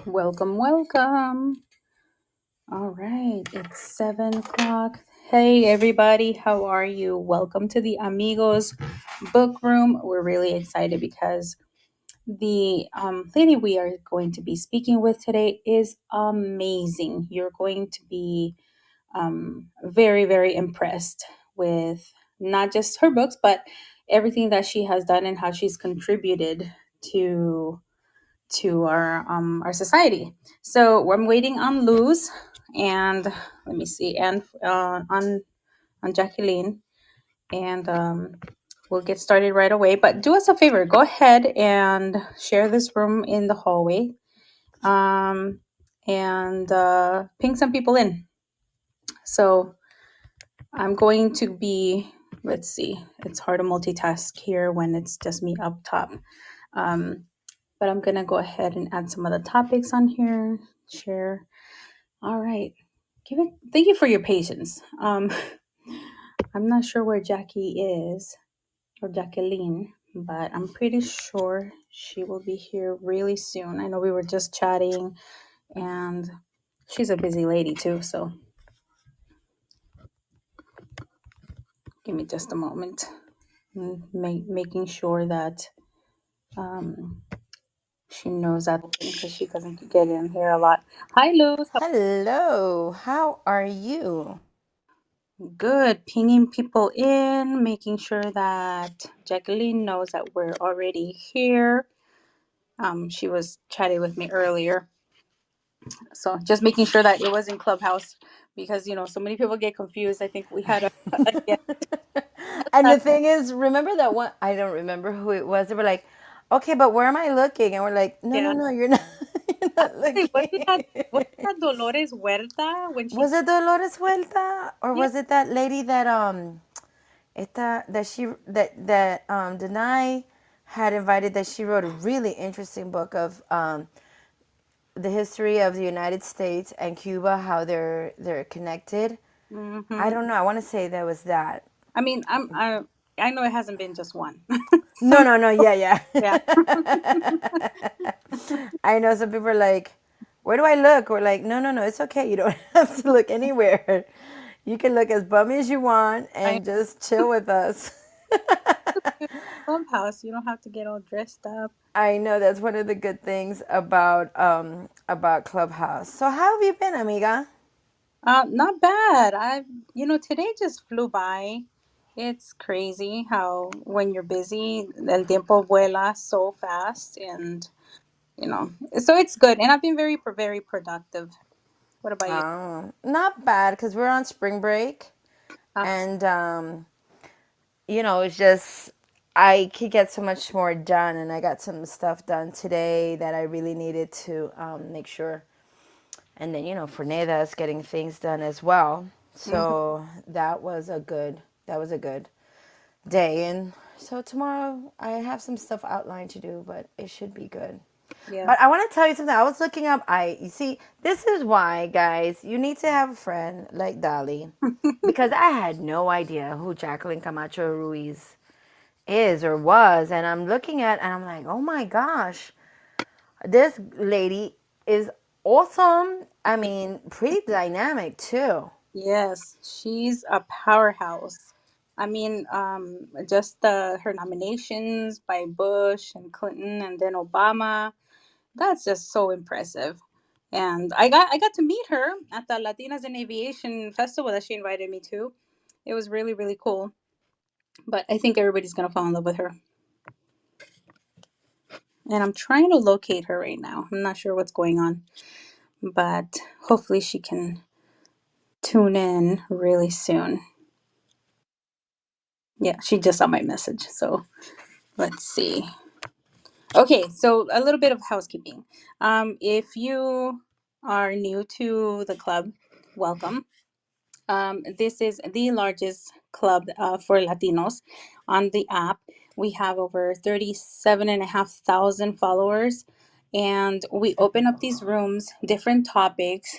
Welcome, welcome. All right, it's 7 o'clock. Hey, everybody, how are you? Welcome to the Amigos book room. We're really excited because the lady we are going to be speaking with today is amazing. You're going to be very, very impressed with not just her books, but everything that she has done and how she's contributed to our society. So I'm waiting on Luz, and let me see, and on Jacqueline, and we'll get started right away. But do us a favor, go ahead and share this room in the hallway, um, and ping some people in. So I'm going to be. Let's see. It's hard to multitask here when it's just me up top. Um, but I'm gonna go ahead and add some of the topics on here. Share. All right. Give it. Thank you for your patience. I'm not sure where Jackie is or Jacqueline, but I'm pretty sure she will be here really soon. I know we were just chatting, and she's a busy lady too. So give me just a moment. Making sure that um, she knows that because she doesn't get in here a lot. Hi, Luz. Hello, how are you? Good. Pinging people in, making sure that Jacqueline knows that we're already here. She was chatting with me earlier. So just making sure that it was in Clubhouse because, so many people get confused. I think we had a guest. And the thing is, remember that one? I don't remember who it was. They were like, okay, but where am I looking? And we're like, no, no, Yeah. no, you're not, you're not Actually, looking. wasn't that Dolores Huerta when she, Was it Dolores Vuelta? Or yeah, was it that lady that, Danay had invited, that she wrote a really interesting book of the history of the United States and Cuba, how they're connected. I hmm. don't know. I want to say that was that. I mean, I know it hasn't been just one. No, Some, no, no. Yeah, yeah. yeah. I know some people are like, where do I look? We're like, no, no, no. It's okay. You don't have to look anywhere. You can look as bummy as you want I and just chill with us. know Clubhouse. You don't have to get all dressed up. I know that's one of the good things about Clubhouse. So how have you been, amiga? Not bad. Today just flew by. It's crazy how when you're busy, el tiempo vuela so fast, and so it's good. And I've been very productive. What about you? Not bad because we're on spring break, Uh, and it's just I could get so much more done, and I got some stuff done today that I really needed to make sure. And then for Neda's getting things done as well. mhm. So that was a good day, and so tomorrow I have some stuff outlined to do, but it should be good. Yeah. But I want to tell you something. I was looking up. You see, this is why, guys, you need to have a friend like Dali, because I had no idea who Jacqueline Camacho Ruiz is or was, and I'm looking at and I'm like, oh my gosh, this lady is awesome. I mean, pretty dynamic too. Yes, she's a powerhouse. I mean, just her nominations by Bush and Clinton and then Obama. That's just so impressive. And I got to meet her at the Latinas in Aviation Festival that she invited me to. It was really, really cool. But I think everybody's gonna fall in love with her. And I'm trying to locate her right now. I'm not sure what's going on, but hopefully she can tune in really soon. Yeah, she just saw my message. So let's see. Okay, so a little bit of housekeeping. If you are new to the club, welcome. This is the largest club for Latinos on the app. We have over 37,500 followers, and we open up these rooms, different topics,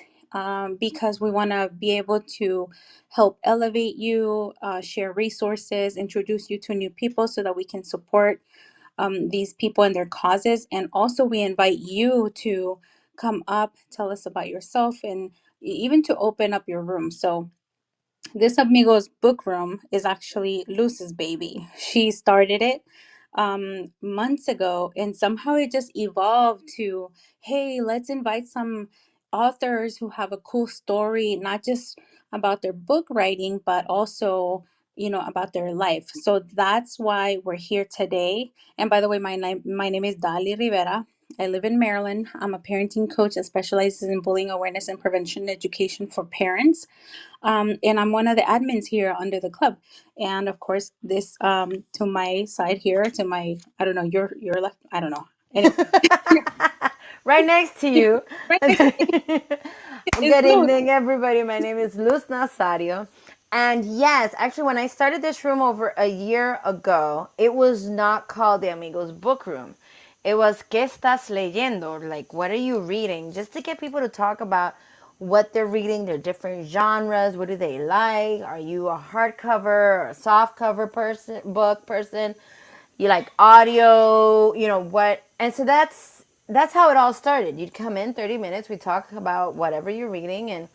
because we want to be able to help elevate you, share resources, introduce you to new people so that we can support these people and their causes. And also, we invite you to come up, tell us about yourself, and even to open up your room. So this Amigos book room is actually Luz's baby. She started it months ago, and somehow it just evolved to, hey, let's invite some authors who have a cool story, not just about their book writing, but also, about their life. So that's why we're here today. And by the way, my name is Dali Rivera. I live in Maryland. I'm a parenting coach that specializes in bullying awareness and prevention education for parents, and I'm one of the admins here under the club. And of course, this to my side here, to my, I don't know, your left, I don't know. Anyway, Right next to you. right next to me is Good Luz. evening, everybody. My name is Luz Nazario. And yes, actually, when I started this room over a year ago, it was not called the Amigos Book Room. It was ¿Qué estás leyendo? Like, what are you reading? Just to get people to talk about what they're reading, their different genres. What do they like? Are you a hardcover or a softcover person, book person? You like audio, what? And so that's how it all started. You'd come in 30 minutes, we talk about whatever you're reading, and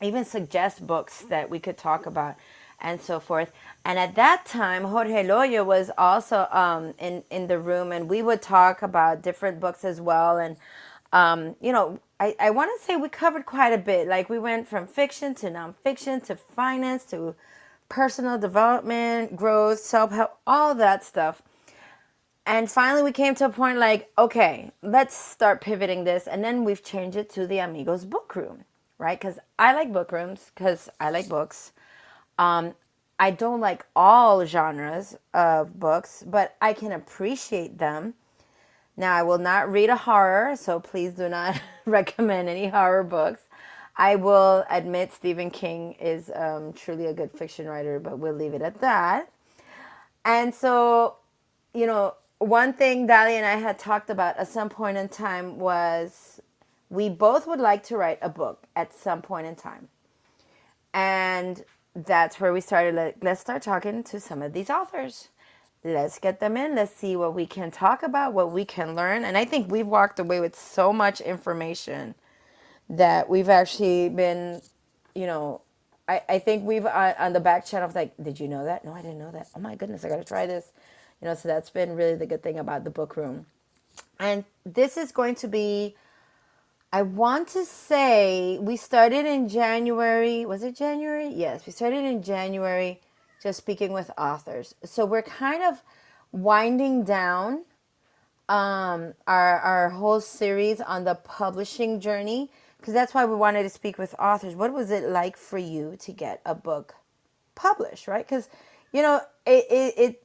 even suggest books that we could talk about and so forth. And at that time, Jorge Loya was also in the room, and we would talk about different books as well. And I want to say we covered quite a bit. Like, we went from fiction to nonfiction to finance to personal development, growth, self-help, all that stuff. And finally, we came to a point like, okay, let's start pivoting this. And then we've changed it to the Amigos book room, right? Because I like book rooms, because I like books. Um, I don't like all genres of books, but I can appreciate them. Now, I will not read a horror, so please do not recommend any horror books. I will admit Stephen King is truly a good fiction writer, but we'll leave it at that. And so, one thing Dali and I had talked about at some point in time was we both would like to write a book at some point in time. And that's where we started. Let's start talking to some of these authors. Let's get them in. Let's see what we can talk about, what we can learn. And I think we've walked away with so much information that we've actually been, you know, I think we've on the back channel like, did you know that? No, I didn't know that. Oh my goodness, I got to try this. So that's been really the good thing about the book room. And this is going to be, I want to say, we started in January. Was it January? Yes, we started in January, just speaking with authors. So we're kind of winding down our whole series on the publishing journey, because that's why we wanted to speak with authors. What was it like for you to get a book published, right? Because it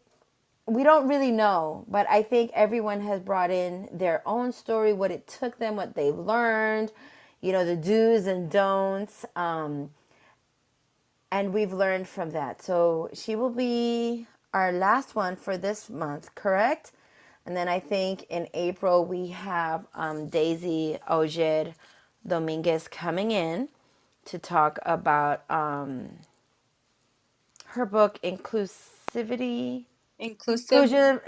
we don't really know, but I think everyone has brought in their own story, what it took them, what they've learned, the do's and don'ts, and we've learned from that. So she will be our last one for this month, correct? And then I think in April we have Daisy Ojer Dominguez coming in to talk about her book Inclusive.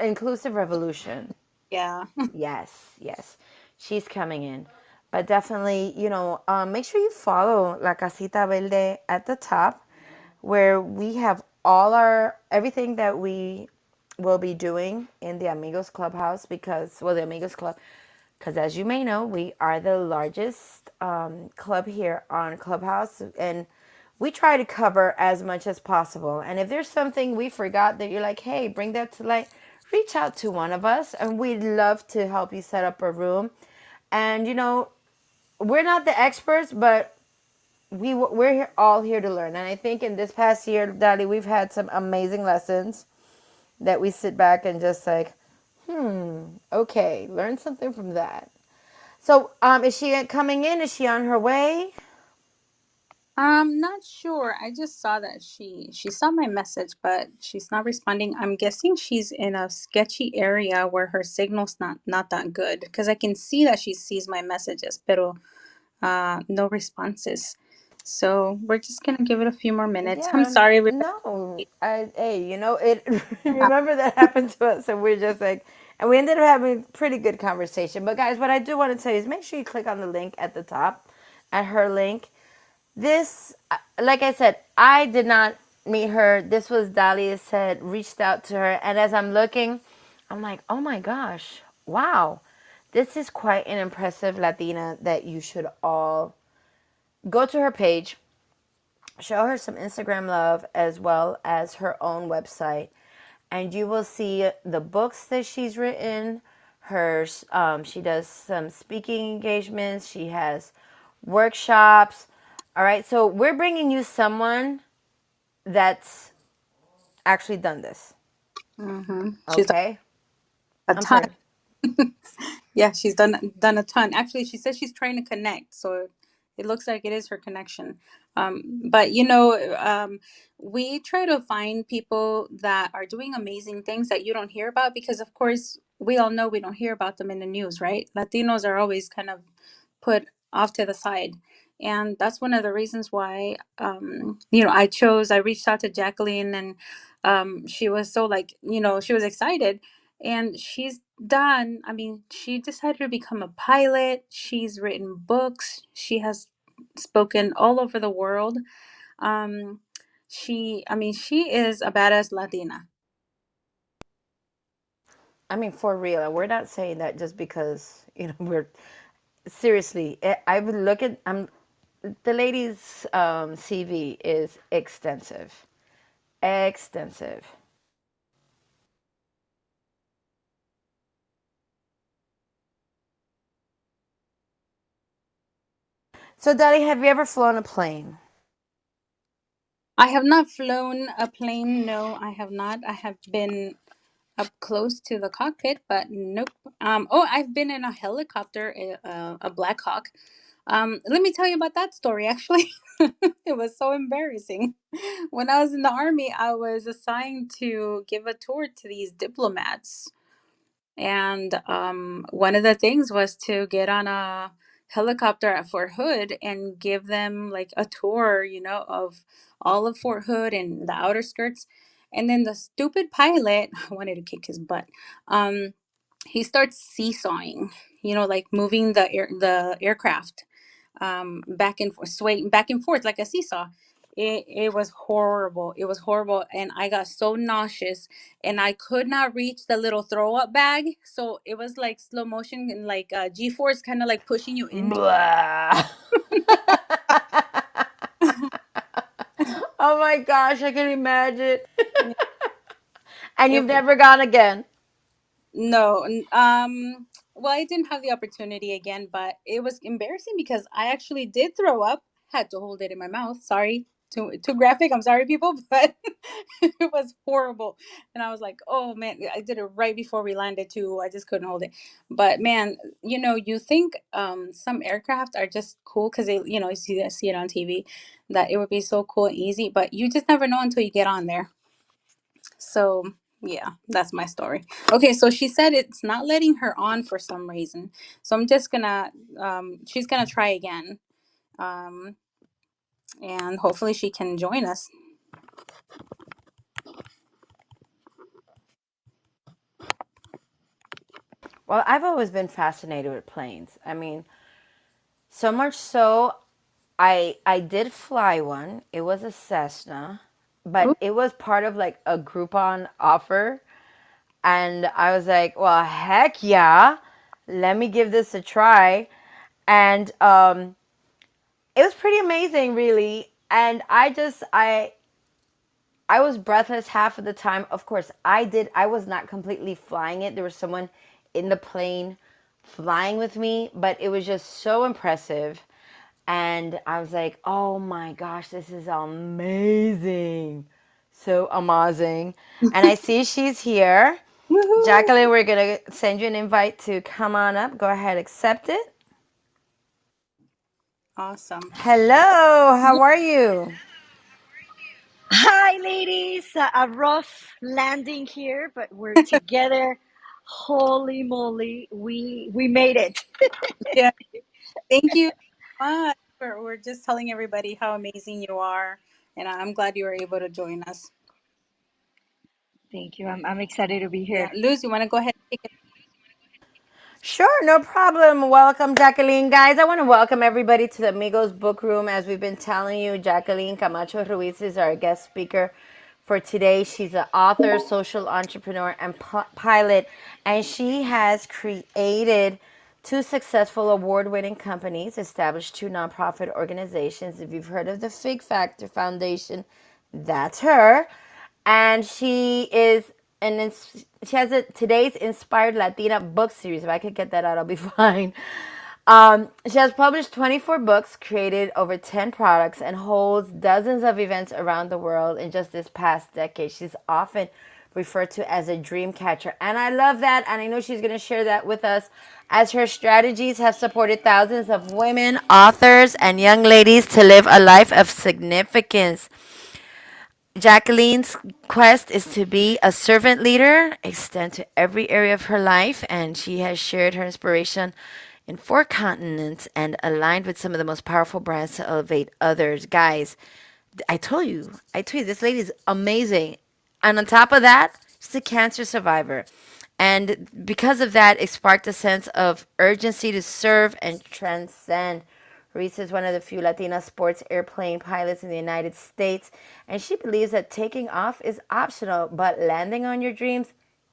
Inclusive Revolution. Yeah. Yes, yes. She's coming in. But definitely, make sure you follow La Casita Verde at the top, where we have everything that we will be doing in the Amigos Clubhouse, the Amigos Club, because as you may know, we are the largest club here on Clubhouse, and we try to cover as much as possible. And if there's something we forgot that you're like, hey, bring that to light, reach out to one of us, and we'd love to help you set up a room. And we're not the experts, but all here to learn. And I think in this past year, Daddy, we've had some amazing lessons that we sit back and just like, okay, learn something from that. So, is she coming in? Is she on her way? I'm not sure. I just saw that she saw my message, but she's not responding. I'm guessing she's in a sketchy area where her signal's not that good, because I can see that she sees my messages, pero no responses. So we're just gonna give it a few more minutes. I'm Yeah, sorry, everybody. no. Hey, it. Remember that happened to us, and we're just like, And we ended up having a pretty good conversation. But guys, what I do want to tell you is make sure you click on the link at the top, at her link. This, like I said, I did not meet her. This was Dali said, reached out to her. And as I'm looking, I'm like, oh my gosh, wow. This is quite an impressive Latina that you should all go to her page, show her some Instagram love as well as her own website, and you will see the books that she's written. Her she does some speaking engagements. She has workshops. All right, so we're bringing you someone that's actually done this. She's done Okay, a I'm ton. sorry. Yeah, she's done a ton. Actually, she says she's trying to connect, so it looks like it is her connection. But we try to find people that are doing amazing things that you don't hear about because, of course, we all know we don't hear about them in the news, right? Latinos are always kind of put off to the side. And that's one of the reasons why, I reached out to Jacqueline, and she was so, like, she was excited. And she's done, I mean, she decided to become a pilot. She's written books. She has spoken all over the world. Um, she is a badass Latina. I mean, for real, and we're not saying that just because we're seriously. I would look at the lady's CV is extensive, extensive. So, Daddy, have you ever flown a plane? I have not flown a plane. No, I have not. I have been up close to the cockpit, but nope. I've been in a helicopter, a Black Hawk. Let me tell you about that story. Actually, it was so embarrassing. When I was in the army, I was assigned to give a tour to these diplomats, and one of the things was to get on a helicopter at Fort Hood and give them like a tour, of all of Fort Hood and the outer skirts. And then the stupid pilot, I wanted to kick his butt. Um, he starts seesawing, like moving the aircraft back and forth, swaying back and forth like a seesaw. It was horrible. It was horrible, and I got so nauseous, and I could not reach the little throw up bag. So it was like slow motion and like G force, kind of like pushing you into. Blah. Oh my gosh, I can imagine. And It you've never gone again. No, well, I didn't have the opportunity again, but it was embarrassing because I actually did throw up. Had to hold it in my mouth. Sorry, too graphic. I'm sorry, people, but it was horrible. And I was like, oh man, I did it right before we landed too. I just couldn't hold it. But man, you think some aircraft are just cool because they, you see it on TV, that it would be so cool and easy, but you just never know until you get on there. So, yeah, that's my story. Okay, so she said it's not letting her on for some reason. So I'm just gonna, she's gonna try again. Um, and hopefully she can join us. Well, I've always been fascinated with planes. I mean, so much so I did fly one. It was a Cessna, Ooh, but it was part of like a Groupon offer. And I was like, well, heck yeah, let me give this a try. And it was pretty amazing, really. And I was breathless half of the time. Of course, I was not completely flying it. There was someone in the plane flying with me, but it was just so impressive. And I was like, oh my gosh, this is amazing. So amazing. And I see she's here. woohoo! Jacqueline, we're going to send you an invite to come on up. Go ahead, accept it. Awesome. Hello, how are you? Hi, ladies. A rough landing here, but we're together. Holy moly, we made it. Yeah, thank you so much. We're just telling everybody how amazing you are, and I'm glad you were able to join us. Thank you. I'm excited to be Yeah, here. Luz, you want to go ahead and take it? Sure, no problem. Welcome, Jacqueline. Guys, I want to welcome everybody to the Amigos book room. As we've been telling you, Jacqueline Camacho Ruiz is our guest speaker for today. She's an author, social entrepreneur, and pilot, and she has created two successful award winning companies, established two nonprofit organizations. If you've heard of the Fig Factor Foundation, that's her. And she is she has a today's inspired Latina book series. If I could get that out, I'll be fine. She has published 24 books, created over 10 products, and holds dozens of events around the world in just this past decade. She's often referred to as a dream catcher. And I love that. And I know she's going to share that with us as her strategies have supported thousands of women, authors, and young ladies to live a life of significance. Jacqueline's quest is to be a servant leader, extend to every area of her life, and she has shared her inspiration in four continents and aligned with some of the most powerful brands to elevate others. Guys, I told you, this lady is amazing. And on top of that, she's a cancer survivor. And because of that, it sparked a sense of urgency to serve and transcend. Reese is one of the few Latina sports airplane pilots in the United States, and she believes that taking off is optional, but landing on your dreams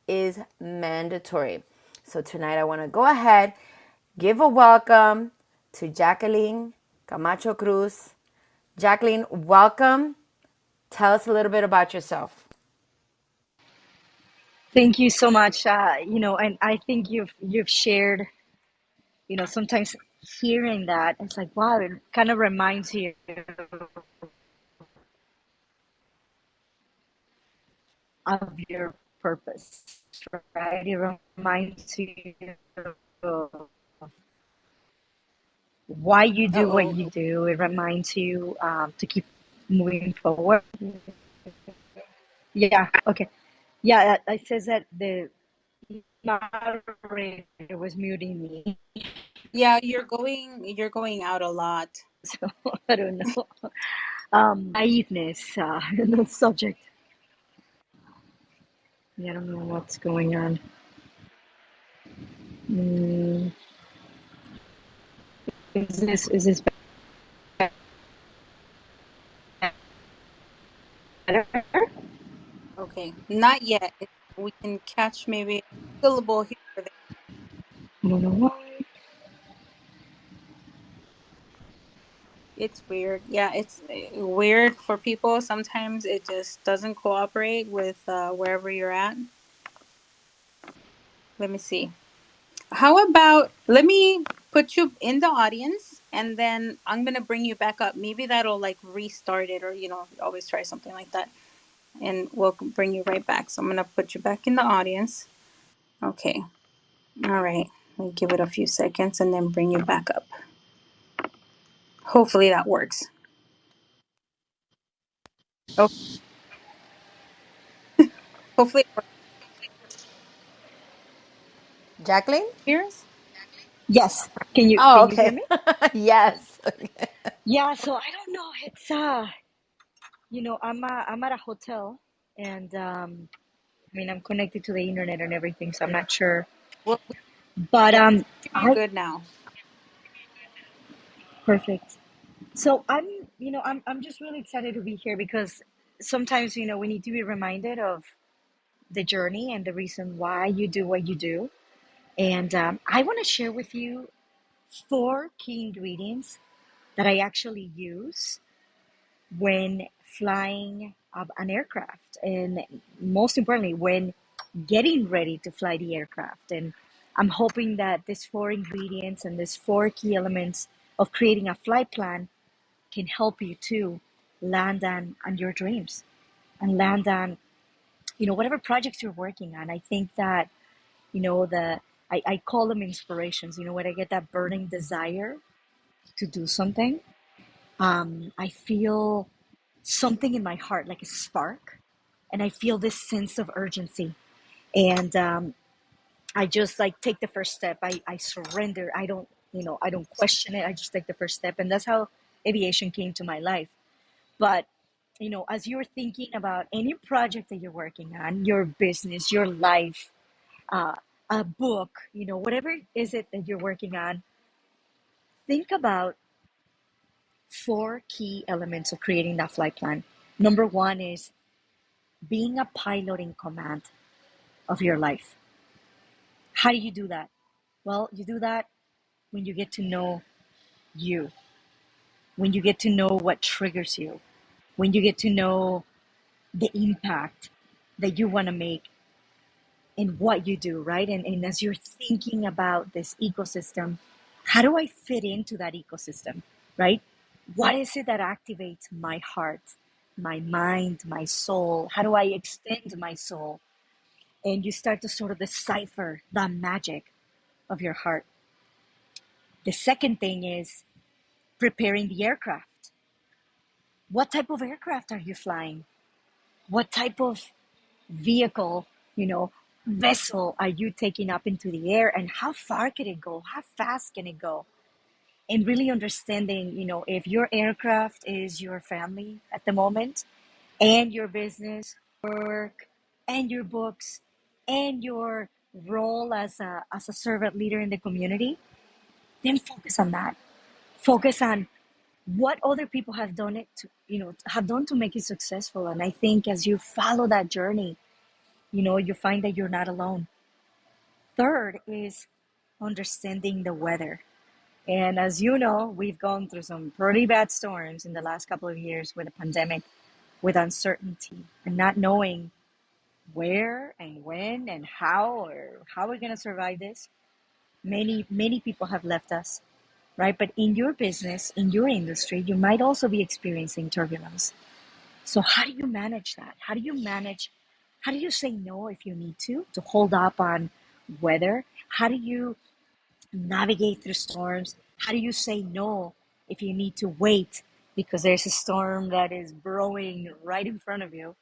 is mandatory. So tonight, I want to go ahead, give a welcome to Jacqueline Camacho Cruz. Jacqueline, welcome. Tell us a little bit about yourself. Thank you so much. And I think you've shared. Sometimes hearing that, it's like, wow, it kind of reminds you of your purpose, right? It reminds you of why you Uh do what you oh. do. It reminds you to keep moving forward. Yeah. Okay. Yeah. It says that the moderator was muting me, Yeah, you're going out a lot. so I don't know. Naiveness in the subject. Yeah, I don't know what's going on. Mm, is this better? Okay, not yet. We can catch maybe a syllable here or there. I don't know why. It's weird. Yeah, it's weird for people. Sometimes it just doesn't cooperate with wherever you're at. Let me see. How about let me put you in the audience and then I'm gonna bring you back up. Maybe that'll like restart it or always try something like that. And we'll bring you right back. So I'm gonna put you back in the audience. Okay. All right. We'll give it a few seconds and then bring you back up. Hopefully that works. Oh, hopefully it works. Jacqueline? Here's. Yes. Can you Oh, can you hear okay. me? Yes. Yeah. So I don't know. It's I'm at a hotel, and I mean I'm connected to the internet and everything, so I'm not sure. Well, we But can hear you I good now. perfect. So I'm just really excited to be here because sometimes we need to be reminded of the journey and the reason why you do what you do. And I want to share with you four key ingredients that I actually use when flying an aircraft, and most importantly, when getting ready to fly the aircraft. And I'm hoping that these four ingredients and these four key elements of creating a flight plan can help you to land on your dreams and land on whatever projects you're working on. I think that I call them inspirations. When I get that burning desire to do something, I feel something in my heart, like a spark, and I feel this sense of urgency. And I just like take the first step. I surrender. I don't question it. I just take the first step, and that's how aviation came to my life. But as you're thinking about any project that you're working on, your business, your life, a book, whatever is it that you're working on, think about four key elements of creating that flight plan. Number one is being a pilot in command of your life. How do you do that? Well, you do that when you get to know you, when you get to know what triggers you, when you get to know the impact that you want to make in what you do, right? And as you're thinking about this ecosystem, how do I fit into that ecosystem, right? What is it that activates my heart, my mind, my soul? How do I extend my soul? And you start to sort of decipher the magic of your heart. The second thing is preparing the aircraft. What type of aircraft are you flying? What type of vehicle, vessel are you taking up into the air, and how far can it go? How fast can it go? And really understanding, if your aircraft is your family at the moment, and your business, work, and your books, and your role as a servant leader in the community, then focus on that. Focus on what other people have done it to, have done to make you successful. And I think as you follow that journey, you find that you're not alone. Third is understanding the weather. And as you know, we've gone through some pretty bad storms in the last couple of years with the pandemic, with uncertainty and not knowing where and when and how we're going to survive this. Many people have left us, right? But in your business, in your industry, you might also be experiencing turbulence. So how do you manage that? How do you say no if you need to hold up on weather? How do you navigate through storms? How do you say no if you need to wait because there's a storm that is brewing right in front of you?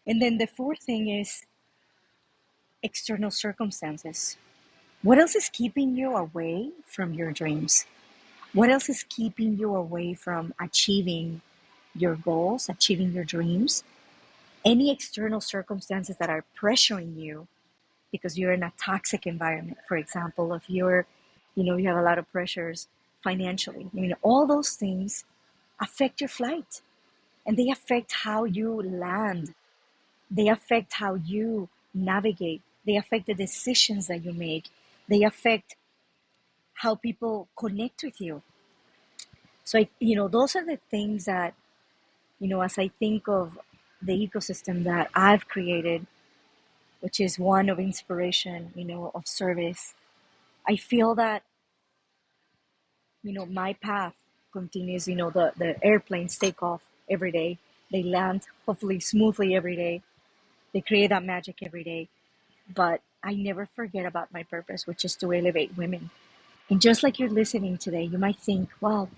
And then the fourth thing is external circumstances. What else is keeping you away from your dreams? What else is keeping you away from achieving your goals, achieving your dreams? Any external circumstances that are pressuring you because you're in a toxic environment, for example, if you have a lot of pressures financially, all those things affect your flight, and they affect how you land. They affect how you navigate. They affect the decisions that you make. They affect how people connect with you. So, those are the things that, as I think of the ecosystem that I've created, which is one of inspiration, of service, I feel that, my path continues. The airplanes take off every day. They land hopefully smoothly every day. They create that magic every day. But I never forget about my purpose, which is to elevate women. And just like you're listening today, you might think, well,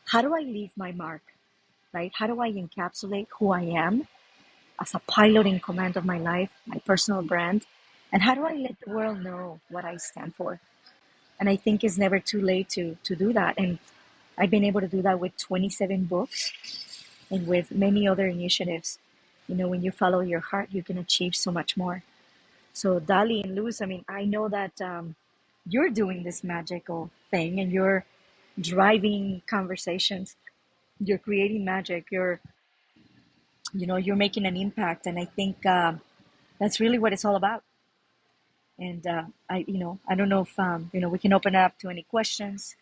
how do I leave my mark, right? How do I encapsulate who I am as a pilot in command of my life, my personal brand? And how do I let the world know what I stand for? And I think it's never too late to do that. And I've been able to do that with 27 books and with many other initiatives. When you follow your heart, you can achieve so much more. So, Dali and Luz, I mean, I know that you're doing this magical thing, and you're driving conversations. You're creating magic. You're making an impact. And I think that's really what it's all about. And I don't know if, we can open it up to any questions.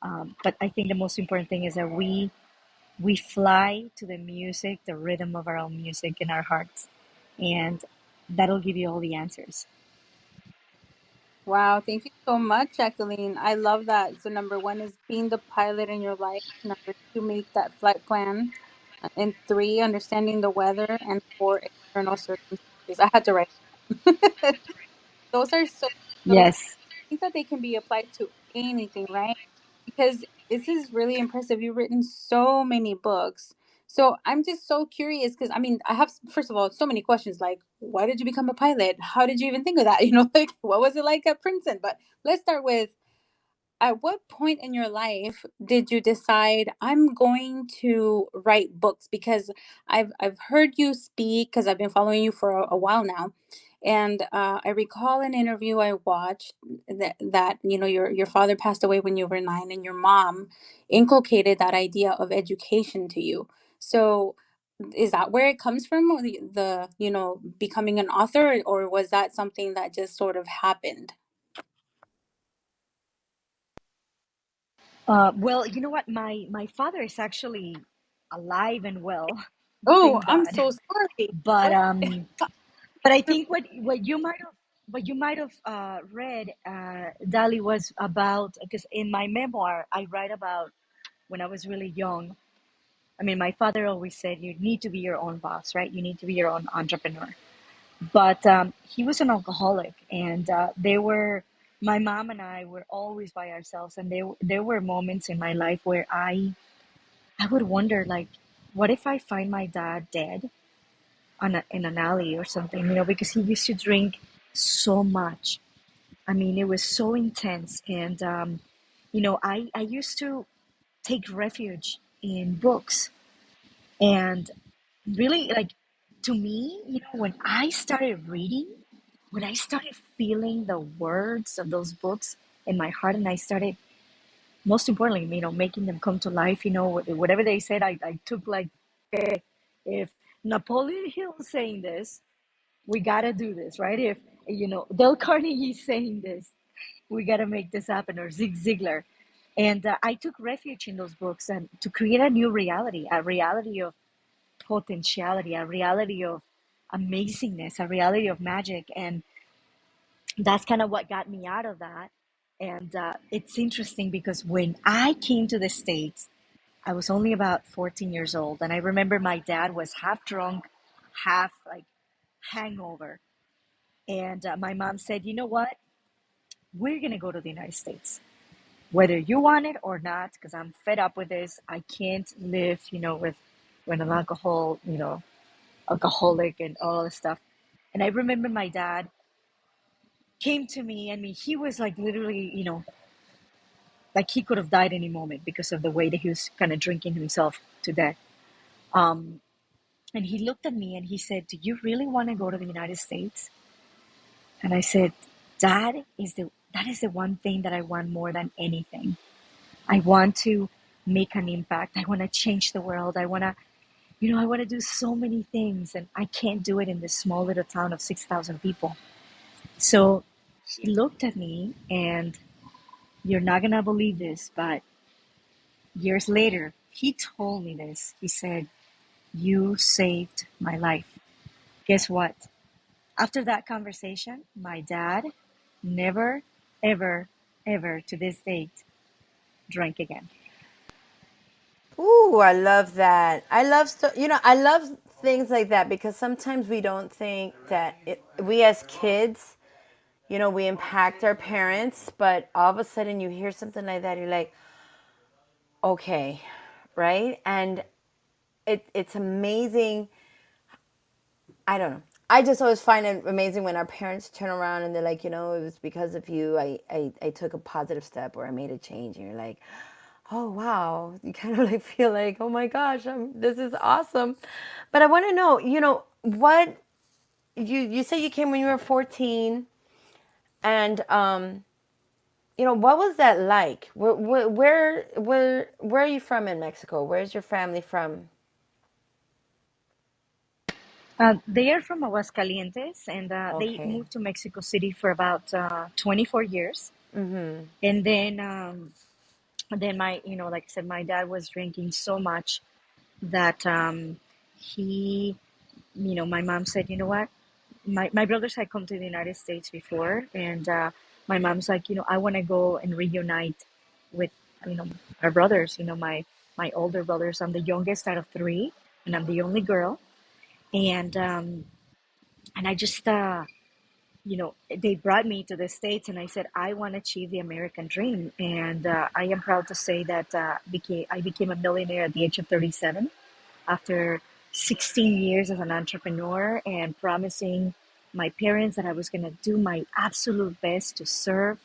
But I think the most important thing is that we fly to the music, the rhythm of our own music in our hearts, and that'll give you all the answers. Wow, thank you so much, Jacqueline. I love that. So number one is being the pilot in your life. Number two, make that flight plan. And three, understanding the weather. And four, external circumstances. I had to write. Those are so Yes. think that they can be applied to anything, right? Because this is really impressive. You've written so many books. So I'm just so curious because I mean, I have, first of all, so many questions like, why did you become a pilot? How did you even think of that? Like, what was it like at Princeton? But let's start with, at what point in your life did you decide I'm going to write books? Because I've heard you speak because I've been following you for a while now, And I recall an interview I watched that your father passed away when you were 9, and your mom inculcated that idea of education to you. So is that where it comes from, or the becoming an author, or was that something that just sort of happened? Well, you know what? My father is actually alive and well, Oh, thank I'm God. so sorry. But Oh, but I think what you might have read, Dali, was about, because in my memoir I write about when I was really young. I mean, my father always said you need to be your own boss, right? You need to be your own entrepreneur. But he was an alcoholic, and my mom and I were always by ourselves, and there were moments in my life where I would wonder, like, what if I find my dad dead in an alley or something, because he used to drink so much. I mean, it was so intense. And, I used to take refuge in books. And really, like, to me, when I started reading, when I started feeling the words of those books in my heart, and I started, most importantly, making them come to life, whatever they said, I took, like, okay, if Napoleon Hill is saying this, we gotta do this, right? If Dale Carnegie is saying this, we gotta make this happen, or Zig Ziglar. And I took refuge in those books, and to create a reality of potentiality, a reality of amazingness, a reality of magic. And that's kind of what got me out of that. And it's interesting because when I came to the States, I was only about 14 years old. And I remember my dad was half drunk, half like hangover. And my mom said, you know what? We're going to go to the United States, whether you want it or not, because I'm fed up with this. I can't live, with when an alcoholic and all this stuff. And I remember my dad came to me. I mean, he was like literally, like he could have died any moment because of the way that he was kind of drinking himself to death. Um, and he looked at me and he said, "Do you really want to go to the United States?" And I said, that is the one thing that I want more than anything. I want to make an impact. I want to change the world. I want to do so many things, and I can't do it in this small little town of 6,000 people. So he looked at me, and you're not going to believe this, but years later, he told me this. He said, "You saved my life." Guess what? After that conversation, my dad never, ever, ever to this date drank again. Ooh, I love that. I love things like that because sometimes we don't think that we as kids, we impact our parents, but all of a sudden you hear something like that, you're like, okay, right? And it's amazing. I don't know. I just always find it amazing when our parents turn around and they're like, it was because of you. I took a positive step or I made a change. And you're like, oh, wow. You kind of like feel like, oh my gosh, this is awesome. But I want to know, what you said you came when you were 14 and, what was that like? Where are you from in Mexico? Where's your family from? They are from Aguascalientes, and they Okay. moved to Mexico City for about 24 years. And then like I said, my dad was drinking so much that he, my mom said, you know what? My brothers had come to the United States before, and my mom's like, I want to go and reunite with, you know, our brothers. My older brothers. I'm the youngest out of three, and I'm the only girl. And I just, they brought me to the States, and I said, I want to achieve the American dream, and I am proud to say that I became a millionaire at the age of 37 after 16 years as an entrepreneur and promising my parents that I was going to do my absolute best to serve,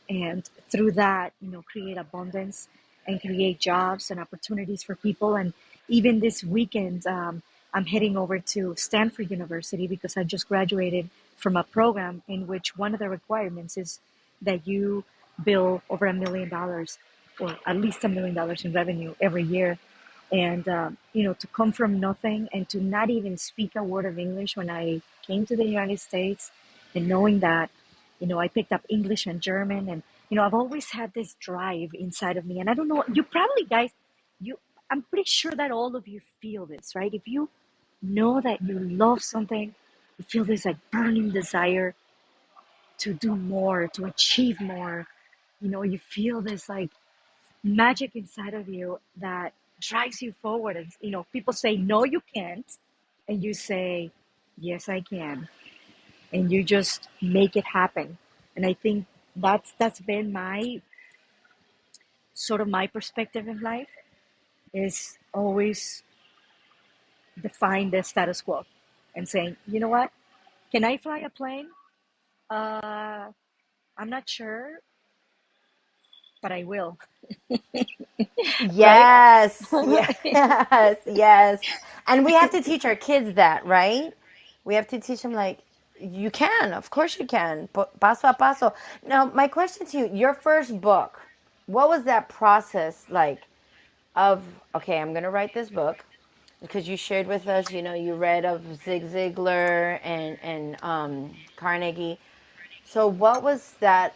and through that, create abundance and create jobs and opportunities for people. And even this weekend, I'm heading over to Stanford University because I just graduated from a program in which one of the requirements is that you bill over $1 million or at least $1 million in revenue every year. And to come from nothing and to not even speak a word of English when I came to the United States, and knowing that I picked up English and German, and I've always had this drive inside of me. And I don't know, you probably guys, you I'm pretty sure that all of you feel this, right? If you know that you love something, you feel this like burning desire to do more, to achieve more. You feel this like magic inside of you that drives you forward. And people say no you can't, and you say yes I can, and you just make it happen. And I think that's been my sort of my perspective in life, is always define the status quo and saying, you know what, can I fly a plane? uh I'm not sure, but I will. Right. Yes, yes, yes. And we have to teach our kids that, right? We have to teach them, like, you can, of course you can, paso a paso. Now, my question to you, your first book, what was that process like of, okay, I'm going to write this book? Because you shared with us, you read of Zig Ziglar and Carnegie. So, what was that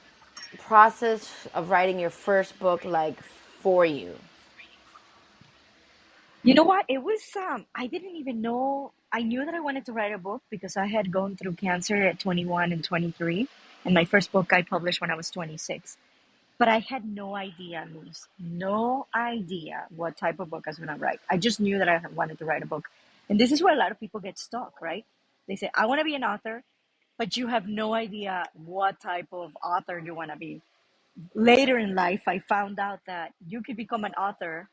process of writing your first book like for you? You know what? It was I didn't even know. I knew that I wanted to write a book because I had gone through cancer at 21 and 23, and my first book I published when I was 26. But I had no idea, Luz, no idea what type of book I was going to write. I just knew that I wanted to write a book. And this is where a lot of people get stuck, right? They say, I want to be an author, but you have no idea what type of author you want to be. Later in life, I found out that you could become an author.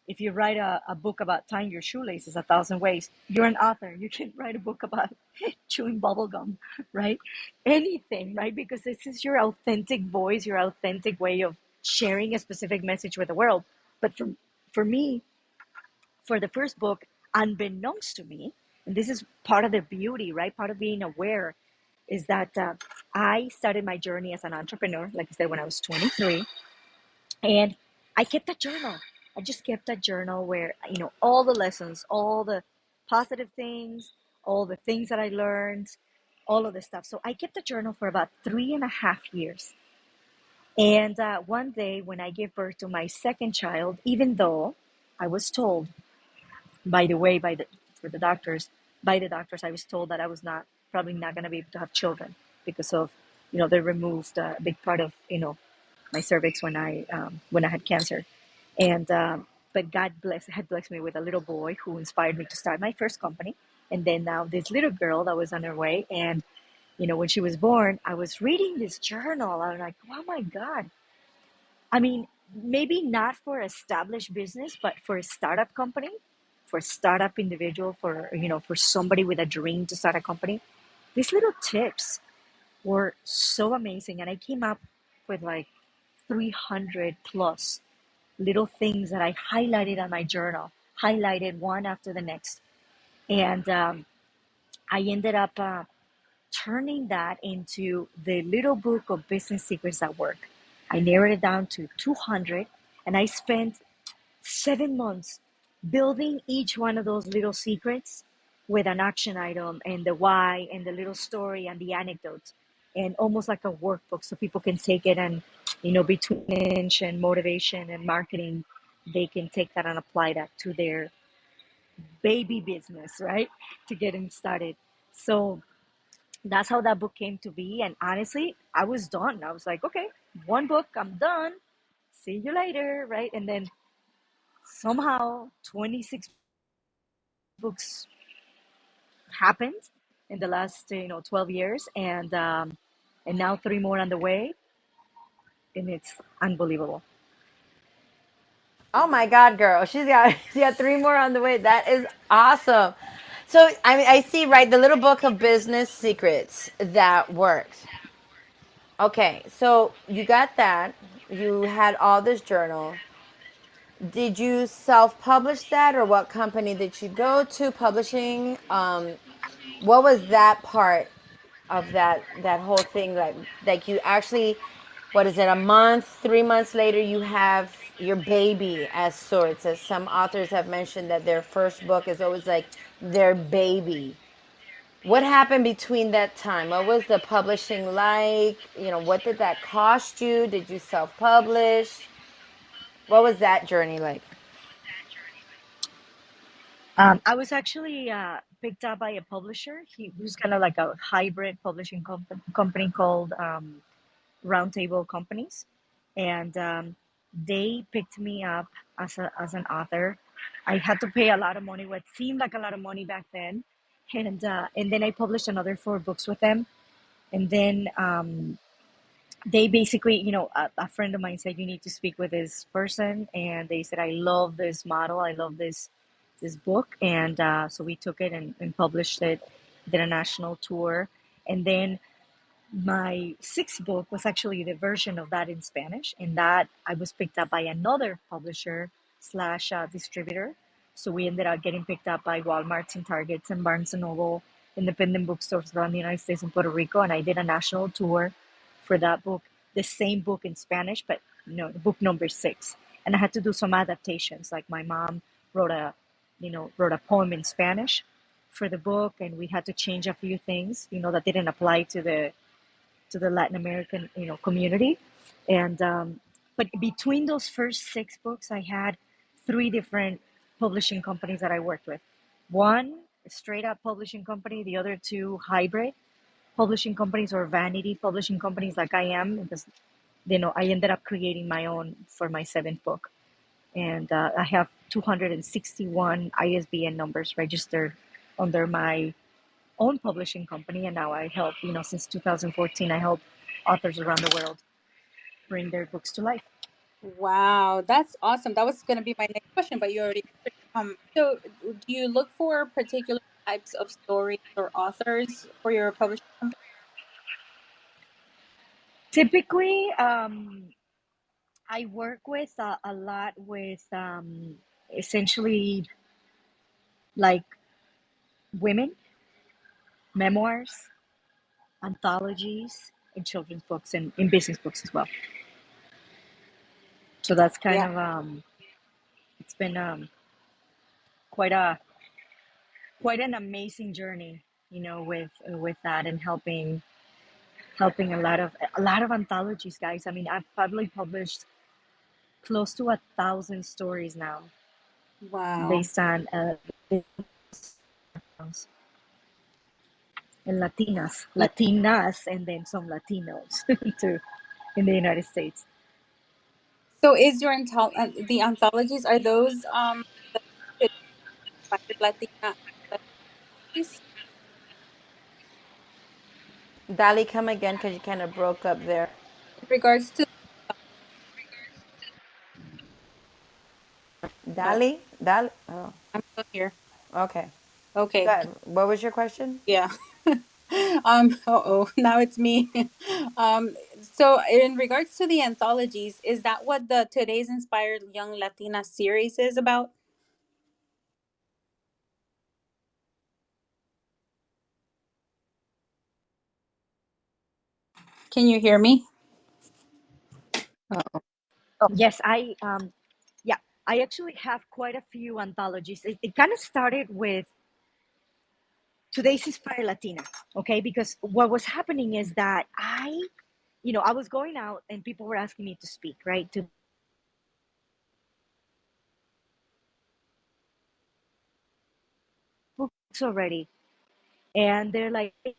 If you write a book about tying your shoelaces 1,000 ways, you're an author. You can write a book about chewing bubble gum, right? Anything, right? Because this is your authentic voice, your authentic way of sharing a specific message with the world. But for me, for the first book, unbeknownst to me, and this is part of the beauty, right? Part of being aware is that I started my journey as an entrepreneur, like I said, when I was 23. And I kept a journal. I just kept a journal where, all the lessons, all the positive things, all the things that I learned, all of this stuff. So I kept a journal for about 3.5 years. And one day when I gave birth to my second child, even though I was told, by the way, for the doctors, by the doctors, I was told that I was probably not going to be able to have children because of, they removed a big part of, my cervix when I had cancer. And but God had blessed me with a little boy who inspired me to start my first company. And then now this little girl that was on her way. And when she was born, I was reading this journal. I was like, oh my God. I mean, maybe not for established business, but for a startup company, for a startup individual, for somebody with a dream to start a company. These little tips were so amazing. And I came up with like 300 plus little things that I highlighted on my journal, highlighted one after the next. And I ended up turning that into the little book of business secrets at work. I narrowed it down to 200, and I spent 7 months building each one of those little secrets with an action item and the why and the little story and the anecdotes, and almost like a workbook so people can take it and, between inch and motivation and marketing, they can take that and apply that to their baby business, right? To get them started. So that's how that book came to be. And honestly, I was done. I was like, okay, one book, I'm done. See you later, right? And then somehow 26 books happened in the last 12 years, and now three more on the way, and it's unbelievable. Oh my God, girl. She got three more on the way. That is awesome. So I mean, I see, right, the little book of business secrets that worked. Okay, so you got that. You had all this journal. Did you self-publish that, or what company did you go to publishing? What was that part? of that whole thing, like you actually, what is it, a month, 3 months later, you have your baby as sorts, as some authors have mentioned that their first book is always like their baby. What happened between that time? What was the publishing like? What did that cost you? Did you self-publish? What was that journey like? I was actually picked up by a publisher. He was kind of like a hybrid publishing company called Roundtable Companies, and they picked me up as an author. I had to pay a lot of money, what seemed like a lot of money back then, and then I published another 4 books with them, and then they basically, a friend of mine said you need to speak with this person, and they said I love this model, I love this book, and so we took it and published it, did a national tour, and then my 6th book was actually the version of that in Spanish, and that I was picked up by another publisher slash distributor. So we ended up getting picked up by Walmarts and Targets and Barnes and Noble, independent bookstores around the United States and Puerto Rico, and I did a national tour for that book, the same book in Spanish, but the book number 6. And I had to do some adaptations. Like my mom wrote a, wrote a poem in Spanish for the book, and we had to change a few things, that didn't apply to the Latin American, community. And but between those first 6 books, I had 3 different publishing companies that I worked with. One a straight up publishing company, the other 2 hybrid publishing companies or vanity publishing companies, like I am, because I ended up creating my own for my 7th book, and I have 261 ISBN numbers registered under my own publishing company, and now I help, since 2014, I help authors around the world bring their books to life. Wow, that's awesome. That was going to be my next question, but you already answered. So do you look for particular types of stories or authors for your publishing company? Typically, I work with a lot with essentially like women, memoirs, anthologies, and children's books, and business books as well. So that's kind Yeah. of it's been quite a quite an amazing journey, with that, and helping a lot of anthologies, guys. I mean, I've probably published close to 1,000 stories now, Wow. based on and Yeah. Latinas, and then some Latinos too in the United States. So is your the anthologies, are those the inspired Latina anthologies? Dali, come again because you kind of broke up there. In regards to no, Dali. Oh, I'm still here. okay. Go Okay. ahead. What was your question? Yeah. Uh-oh, now it's me. So in regards to the anthologies, is that what the Today's Inspired Young Latina series is about? Can you hear me? Uh-oh. Yes, yeah, I actually have quite a few anthologies. It kind of started with Today's Inspired Latina, okay? Because what was happening is that I was going out and people were asking me to speak, right? To books already, and they're like, I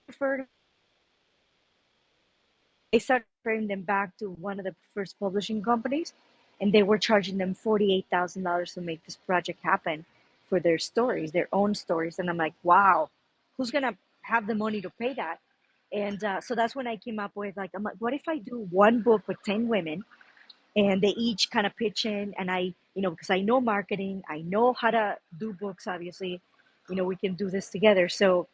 started referring them back to one of the first publishing companies, and they were charging them $48,000 to make this project happen for their stories, their own stories. And I'm like, wow, who's gonna have the money to pay that? And so that's when I came up with, like, I'm like, what if I do one book with 10 women, and they each kind of pitch in, and because I know marketing, I know how to do books, obviously, we can do this together. So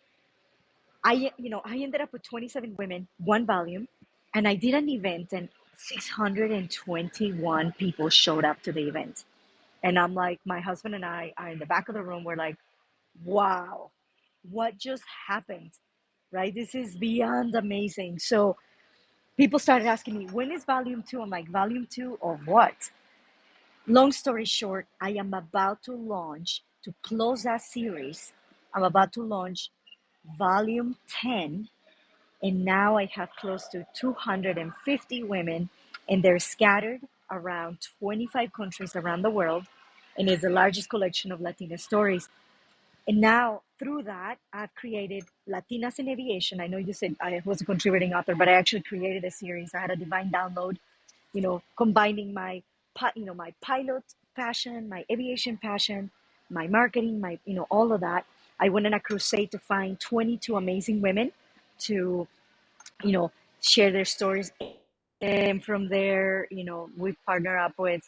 I ended up with 27 women, one volume, and I did an event, and 621 people showed up to the event. And I'm like, my husband and I are in the back of the room. We're like, wow, what just happened? right? This is beyond amazing. So people started asking me, when is volume two? I'm like, volume two of what? Long story short, I am about to launch, to close that series, I'm about to launch volume 10. And now I have close to 250 women, and they're scattered around 25 countries around the world. And it's the largest collection of Latina stories. And now through that, I've created Latinas in Aviation. I know you said I was a contributing author, but I actually created a series. I had a divine download, combining my, my pilot passion, my aviation passion, my marketing, my, all of that. I went on a crusade to find 22 amazing women to, you know, share their stories. And from there, we partner up with,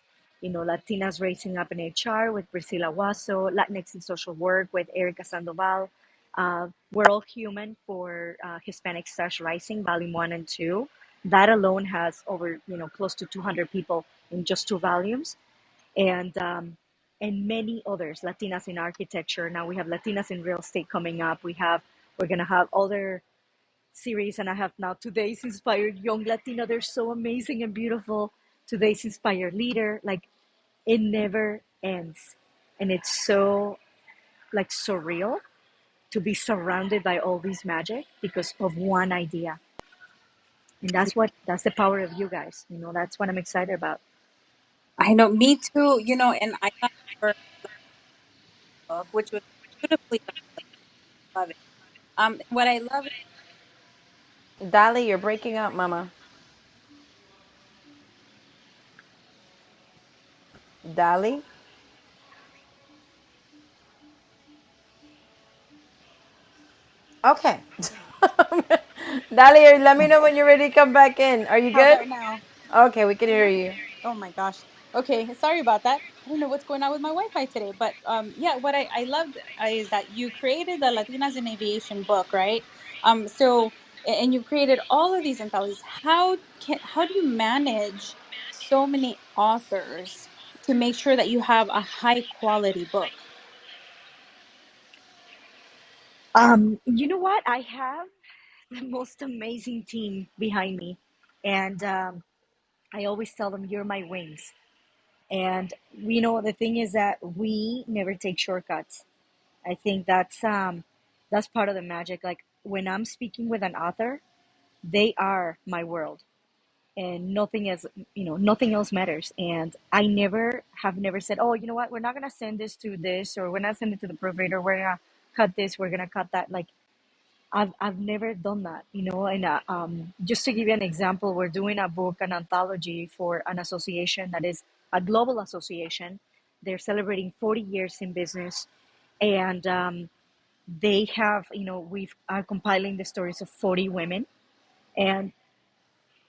Latinas Racing Up in HR with Priscilla Waso, Latinx in Social Work with Erica Sandoval. We're All Human for Hispanic Stars Rising, Volume 1 and 2. That alone has over, close to 200 people in just two volumes. And many others, Latinas in Architecture. Now we have Latinas in Real Estate coming up. We're going to have other series, and I have now Today's Inspired Young Latina. They're so amazing and beautiful. Today's Inspired Leader. Like, it never ends. And it's so, like, surreal to be surrounded by all this magic because of one idea. And that's the power of you guys. That's what I'm excited about. I know, me too. And I got your book, which was beautifully done. I love it. What I love is Dali, you're breaking up, Mama. Dali? Okay. Dali, let me know when you're ready to come back in. Are you how good? about now? Okay, we can hear you. Oh my gosh. Okay, sorry about that. I don't know what's going on with my Wi-Fi today, but yeah, what I loved is that you created the Latinas in Aviation book, right? So and you created all of these anthologies. How do you manage so many authors to make sure that you have a high quality book? You know what? I have the most amazing team behind me. And I always tell them, you're my wings. And the thing is that we never take shortcuts. I think that's part of the magic. Like when I'm speaking with an author, they are my world, and nothing else matters. And I never said, oh, you know what, we're not gonna send this to this, or we're not sending it to the provider. We're gonna cut this. We're gonna cut that. Like I've never done that, And just to give you an example, we're doing a book, an anthology for an association that is a global association. They're celebrating 40 years in business, and they have, we are compiling the stories of 40 women, and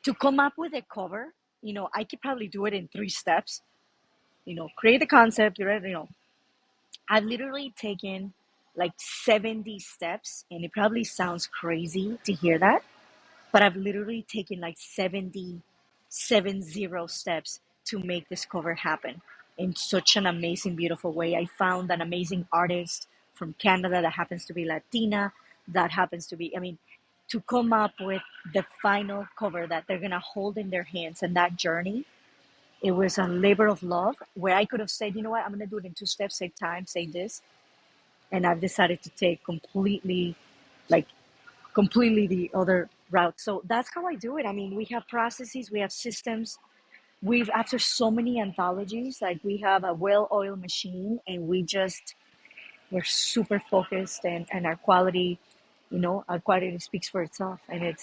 to come up with a cover, I could probably do it in 3 steps. Create the concept, I've literally taken like 70 steps, and it probably sounds crazy to hear that, but I've literally taken like 70 steps to make this cover happen in such an amazing, beautiful way. I found an amazing artist from Canada that happens to be Latina, that happens to be, I mean, to come up with the final cover that they're gonna hold in their hands, and that journey, it was a labor of love where I could have said, you know what, I'm gonna do it in 2 steps, save time, save this. And I've decided to take like completely the other route. So that's how I do it. I mean, we have processes, we have systems. We've, after so many anthologies, like we have a well-oiled machine, and we're super focused, and our quality speaks for itself. And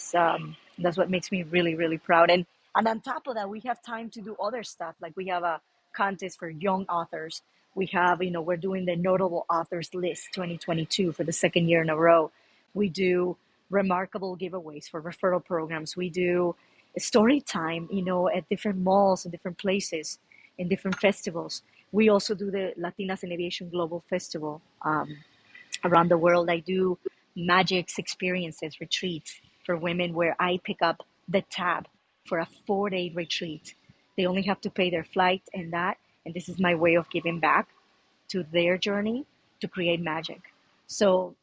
that's what makes me really, really proud. And on top of that, we have time to do other stuff. Like we have a contest for young authors. We have, we're doing the notable authors list 2022 for the second year in a row. We do remarkable giveaways for referral programs. We do story time, at different malls and different places, in different festivals. We also do the Latinas in Aviation Global Festival around the world. I do magics experiences, retreats for women where I pick up the tab for a 4-day retreat. They only have to pay their flight and that. And this is my way of giving back to their journey to create magic. So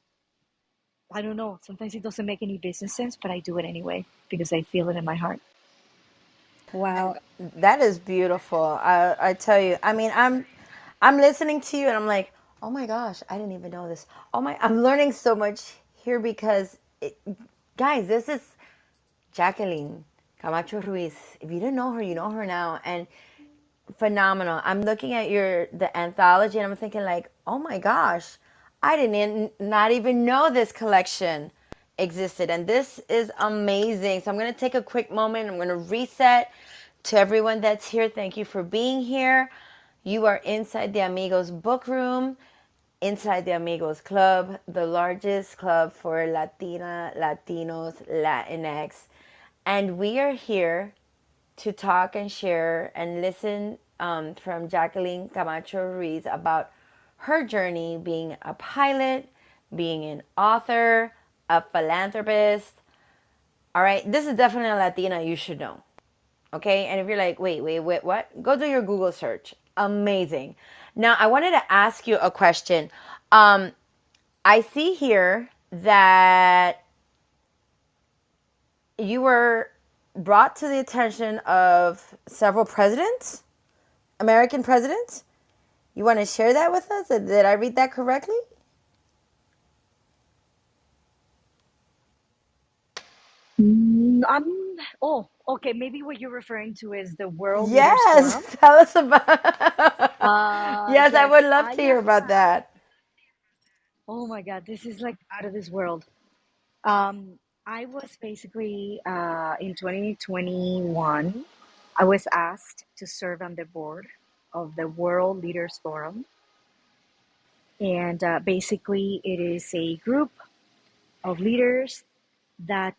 I don't know. Sometimes it doesn't make any business sense, but I do it anyway because I feel it in my heart. Wow. That is beautiful. I tell you. I mean, I'm listening to you and I'm like, oh my gosh, I didn't even know this. Oh my, I'm learning so much here because, guys, this is Jacqueline Camacho Ruiz. If you didn't know her, you know her now, and phenomenal. I'm looking at the anthology and I'm thinking like, oh my gosh, I didn't not even know this collection existed, and this is amazing. So I'm going to take a quick moment. I'm going to reset to everyone that's here. Thank you for being here. You are inside the Amigos book room, inside the Amigos Club, the largest club for Latina, Latinos, Latinx. And we are here to talk and share and listen from Jacqueline Camacho Ruiz about her journey being a pilot, being an author, a philanthropist. All right, this is definitely a Latina you should know. Okay, and if you're like, wait, what? Go do your Google search. Amazing. Now, I wanted to ask you a question. Um, I see here that you were brought to the attention of several presidents, American presidents. You want to share that with us? Did I read that correctly? Oh, okay. Maybe what you're referring to is the World Leaders Forum. Yes. Tell us about. Yes, I would Yes, love I to hear about am. that. Oh my God, this is like out of this world. Um, I was basically in 2021, I was asked to serve on the board of the World Leaders Forum. And basically, it is a group of leaders that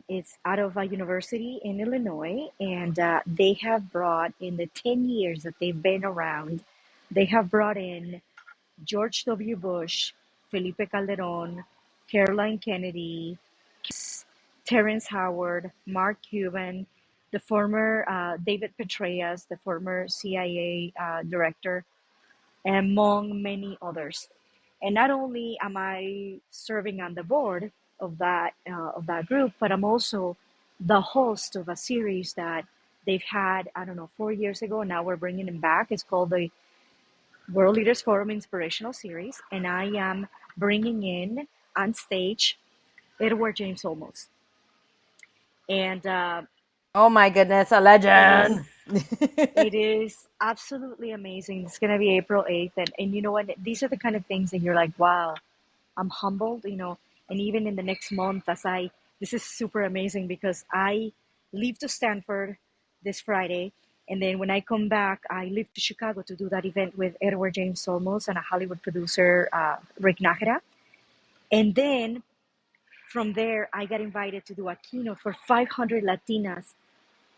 is out of a university in Illinois. And they have brought, in the 10 years that they've been around, they have brought in George W. Bush, Felipe Calderon, Caroline Kennedy, Terrence Howard, Mark Cuban, the former David Petraeus, the former CIA director, among many others. And not only am I serving on the board of that group, but I'm also the host of a series that they've had. I don't know, 4 years ago. Now we're bringing them back. It's called the World Leaders Forum Inspirational Series, and I am bringing in on stage Edward James Olmos. And Oh my goodness, a it is legend. it is absolutely amazing. It's gonna be April 8th, and you know what? These are the kind of things that you're like, wow, I'm humbled, and even in the next month, this is super amazing because I leave to Stanford this Friday. And then when I come back, I leave to Chicago to do that event with Edward James Olmos and a Hollywood producer, Rick Nájera. And then from there, I got invited to do a keynote for 500 Latinas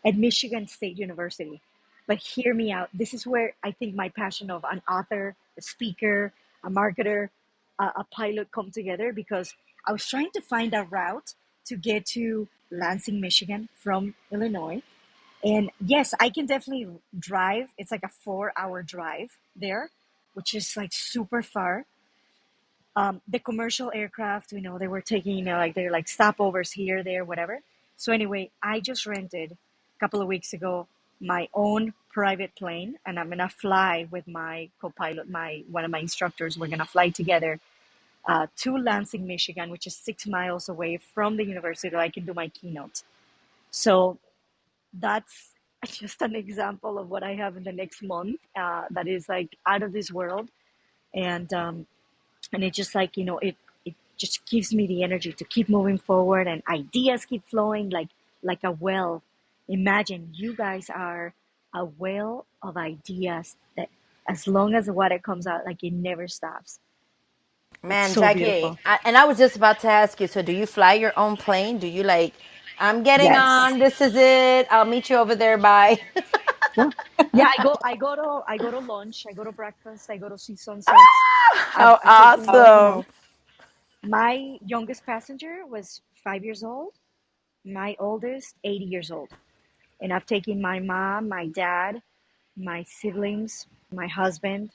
at Michigan State University. But hear me out. This is where I think my passion of an author, a speaker, a marketer, a pilot come together because I was trying to find a route to get to Lansing, Michigan from Illinois. And yes, I can definitely drive. It's like a 4 hour drive there, which is like super far. The commercial aircraft, they were taking, like they're like stopovers here, there, whatever. So anyway, I just rented a couple of weeks ago my own private plane, and I'm gonna fly with my co-pilot, my one of my instructors. We're gonna fly together to Lansing, Michigan, which is 6 miles away from the university, so I can do my keynote. So that's just an example of what I have in the next month. That is like out of this world, and it just like it just gives me the energy to keep moving forward and ideas keep flowing like a well. Imagine you guys are a well of ideas that as long as the water comes out, like it never stops. It's Man, so Jackie, beautiful. and I was just about to ask you, so do you fly your own plane? Do you like, I'm getting Yes. on, this is it, I'll meet you over there, bye. Yeah. Yeah, I go to lunch, I go to breakfast, I go to see sunsets. I've, How I've taken awesome. my youngest passenger was 5 years old, my oldest 80 years old. And I've taken my mom, my dad, my siblings, my husband,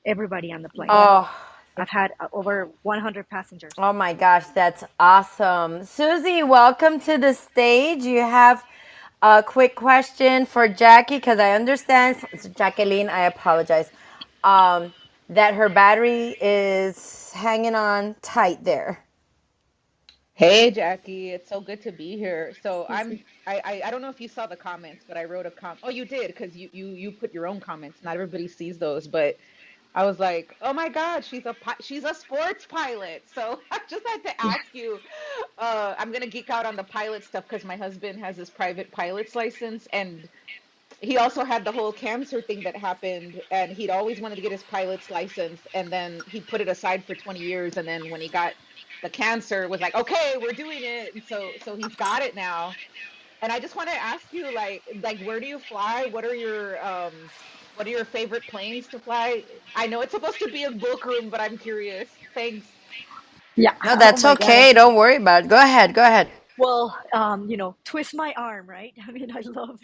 everybody on the plane. Wow. Oh, I've had over 100 passengers. Oh my gosh, that's awesome. Susie, welcome to the stage. You have a quick question for Jackie because I understand, Jacqueline, I apologize, that her battery is hanging on tight there. Hey Jackie, it's so good to be here. So Susie. I don't know if you saw the comments, but I wrote a Oh, you did because you put your own comments. Not everybody sees those, but I was like, "Oh my God, she's a sports pilot." So I just had to Yeah. ask you. I'm gonna geek out on the pilot stuff because my husband has his private pilot's license, and he also had the whole cancer thing that happened, and he'd always wanted to get his pilot's license, and then he put it aside for 20 years, and then when he got the cancer was like, okay, we're doing it. And so he's got it now. And I just want to ask you, like where do you fly? What are your favorite planes to fly? I know it's supposed to be a book room, but I'm curious. Thanks. Yeah. No, Oh that's my God. okay. Don't worry about it. Go ahead. Go ahead. Well, twist my arm, right? I mean, I love,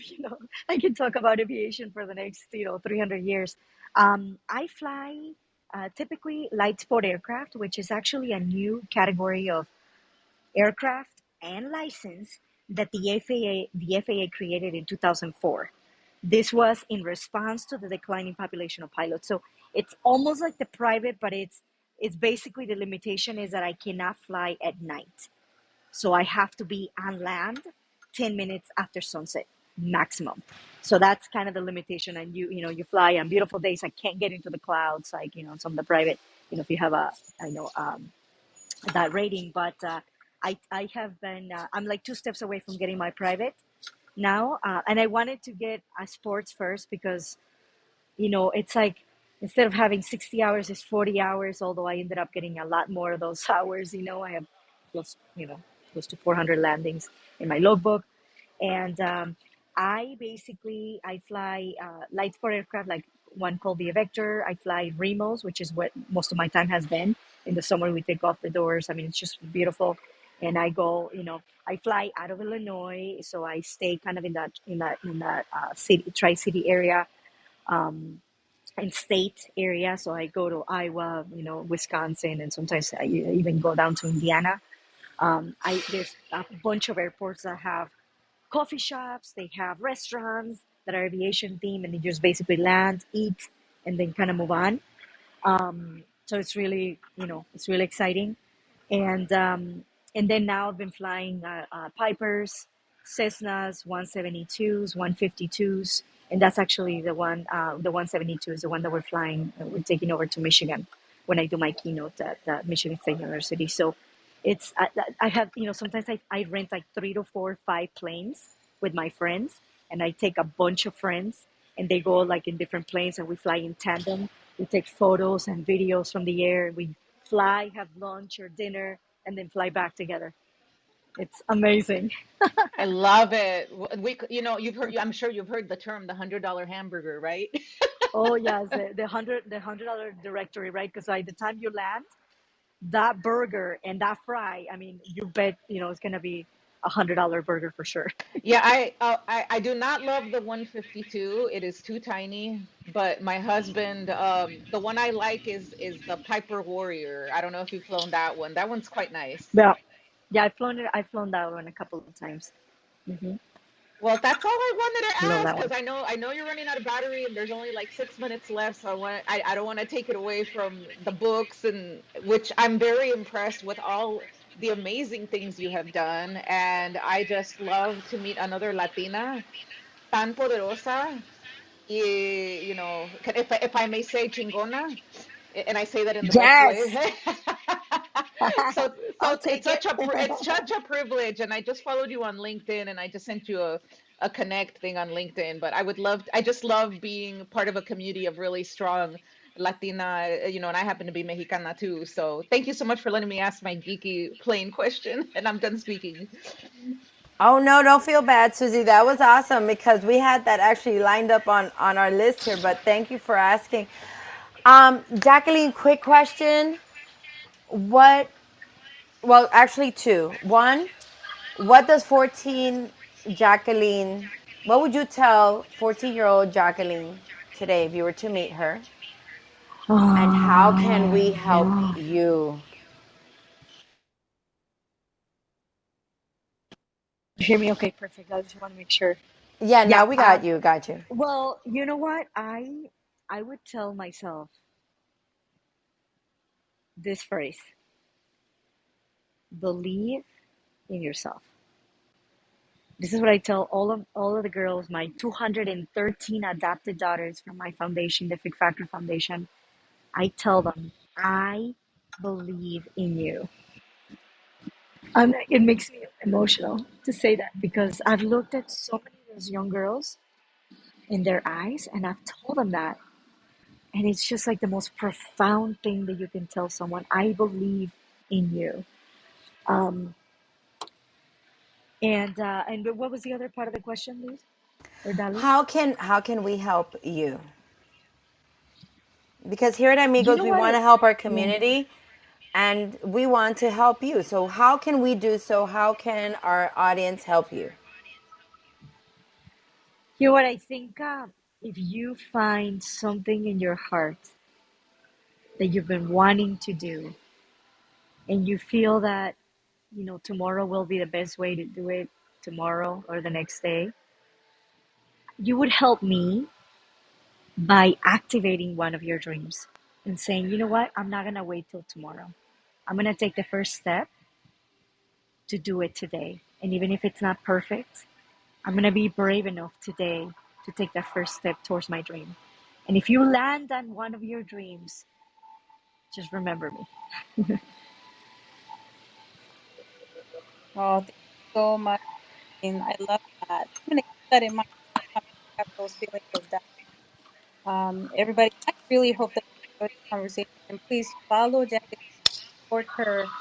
I can talk about aviation for the next, 300 years. I fly typically light sport aircraft, which is actually a new category of aircraft and license that the FAA created in 2004. This was in response to the declining population of pilots. So it's almost like the private, but it's basically the limitation is that I cannot fly at night. So I have to be on land 10 minutes after sunset maximum. So that's kind of the limitation. And you fly on beautiful days. I can't get into the clouds like, some of the private, if you have I know, that rating. But I have been, I'm like 2 steps away from getting my private now. And I wanted to get a sports first because it's like instead of having 60 hours, it's 40 hours, although I ended up getting a lot more of those hours. I have close, close to 400 landings in my logbook. And I fly light sport aircraft, like one called the Vector. I fly Remos, which is what most of my time has been. In the summer, we take off the doors. I mean, it's just beautiful. And I go, I fly out of Illinois, so I stay kind of in that city, tri-city area, um, and state area. So I go to Iowa, Wisconsin, and sometimes I even go down to Indiana. There's a bunch of airports that have coffee shops, they have restaurants that are aviation themed, and they just basically land, eat, and then kind of move on. So it's really exciting. And um, and then now I've been flying Pipers, Cessnas, 172s, 152s, and that's actually the 172 is the one that we're flying. We're taking over to Michigan when I do my keynote at Michigan State University. So I have sometimes I rent like 3 to 4, 5 planes with my friends, and I take a bunch of friends, and they go like in different planes, and we fly in tandem. We take photos and videos from the air. We fly, have lunch or dinner, and then fly back together. It's amazing. I love it. You've heard, I'm sure you've heard the term the $100 hamburger, right? Oh yes, the $100 directory, right? Because by the time you land, that burger and that fry, I mean, you bet it's gonna be $100 burger for sure. Yeah, I do not love the 152. It is too tiny. But my husband, the one I like is the Piper Warrior. I don't know if you've flown that one. That one's quite nice. Yeah, yeah, I've flown that one a couple of times. Hmm. Well, that's all I wanted to Love ask that because one. I know you're running out of battery and there's only like 6 minutes left. So I don't want to take it away from the books, and which I'm very impressed with all the amazing things you have done. And I just love to meet another Latina tan poderosa. If I may say chingona, and I say that in the best way. Yes, so I'll so take it. it's such a privilege, and I just followed you on LinkedIn, and I just sent you a connect thing on LinkedIn. But I just love being part of a community of really strong Latina, and I happen to be Mexicana too. So thank you so much for letting me ask my geeky plain question, and I'm done speaking. Oh no, don't feel bad, Susie. That was awesome because we had that actually lined up on our list here. But thank you for asking. Jacqueline, quick question. What? Well, actually, two. One, what does 14 Jacqueline? What would you tell 14-year-old Jacqueline today if you were to meet her? And how can we help Yeah. you? You hear me? Okay, perfect. I just want to make sure. Yeah, Yeah. now we got you. Got you. Well, you know what? I would tell myself this phrase: believe in yourself. This is what I tell all of the girls, my 213 adopted daughters from my foundation, the Fig Factor Foundation. I tell them, I believe in you. It makes me emotional to say that because I've looked at so many of those young girls in their eyes and I've told them that. And it's just like the most profound thing that you can tell someone. I believe in you. Um, and what was the other part of the question, Luz or Dali? How can we help you? Because here at You Amigos, know we what? want to help our Yeah. community and we want to help you. So, how can we do so? How can our audience help you? You know what? I think if you find something in your heart that you've been wanting to do, and you feel that tomorrow will be the best way to do it, tomorrow or the next day, you would help me by activating one of your dreams and saying, you know what, I'm not going to wait till tomorrow. I'm going to take the first step to do it today. And even if it's not perfect, I'm going to be brave enough today to take that first step towards my dream. And if you land on one of your dreams, just remember me. Oh, thank you so much. And I love that. I'm gonna keep that in mind next time I have those feelings of doubt. Everybody, I really hope that you enjoyed the conversation. And please follow Jackie, support her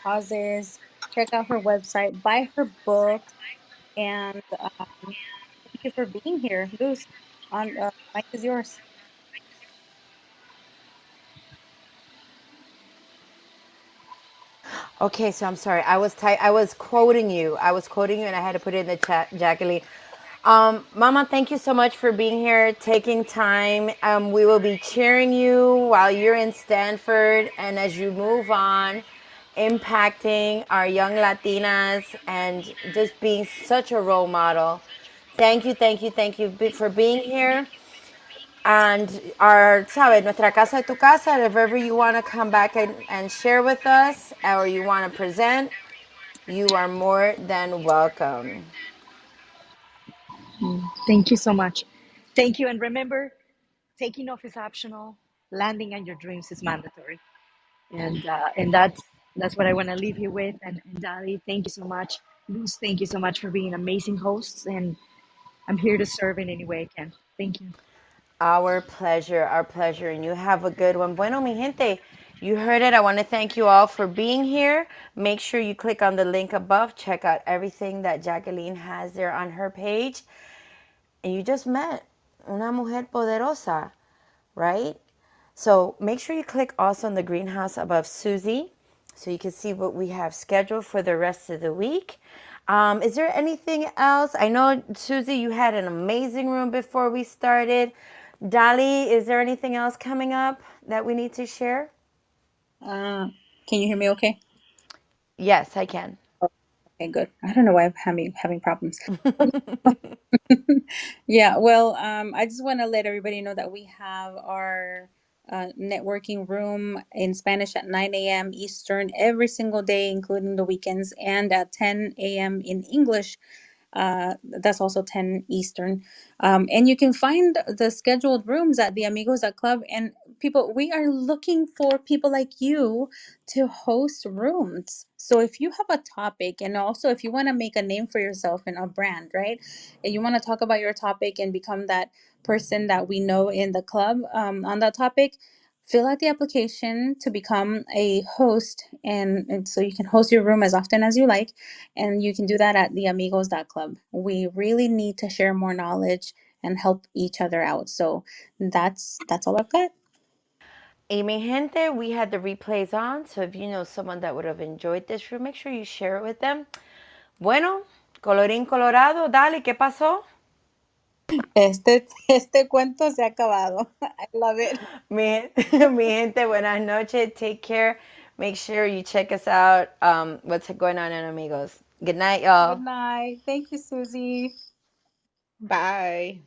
causes, check out her website, buy her books, and thank you for being here, Luz. On Mike is yours. Okay, so I'm sorry. I was quoting you. I was quoting you, and I had to put it in the chat, Jacqueline. Mama, thank you so much for being here, taking time. We will be cheering you while you're in Stanford, and as you move on, impacting our young Latinas and just being such a role model. Thank you, thank you, thank you for being here. And our, sabes, nuestra casa es tu casa. If ever you want to come back and share with us or you want to present, you are more than welcome. Thank you so much. Thank you. And remember, taking off is optional, landing on your dreams is mandatory. And that's what I want to leave you with. And Dali, thank you so much. Luz, thank you so much for being amazing hosts. And I'm here to serve in any way I can. Thank you. Our pleasure, our pleasure. And you have a good one. Bueno, mi gente, you heard it. I want to thank you all for being here. Make sure you click on the link above. Check out everything that Jacqueline has there on her page. And you just met una mujer poderosa, right? So make sure you click also on the greenhouse above Susie so you can see what we have scheduled for the rest of the week. Is there anything else? I know, Susie, you had an amazing room before we started. Dali, is there anything else coming up that we need to share? Uh, can you hear me okay? Yes, I can. Okay, good. I don't know why I'm having problems. Yeah, well, I just want to let everybody know that we have our networking room in Spanish at 9 a.m. Eastern every single day, including the weekends, and at 10 a.m. in English. That's also 10 Eastern. And you can find the scheduled rooms at the Amigos Club. And people, we are looking for people like you to host rooms. So if you have a topic, and also if you want to make a name for yourself and a brand, right? And you want to talk about your topic and become that person that we know in the club on that topic, fill out the application to become a host. And so you can host your room as often as you like. And you can do that at the Amigos Club. We really need to share more knowledge and help each other out. So that's all I've got. Y mi gente, we had the replays on, so if you know someone that would have enjoyed this room, make sure you share it with them. Bueno, colorín colorado, dale, ¿qué pasó? Este cuento se ha acabado. I love it. Mi gente, buenas noches. Take care. Make sure you check us out. What's going on in Amigos? Good night, Good y'all. night. Thank you, Susie. Bye.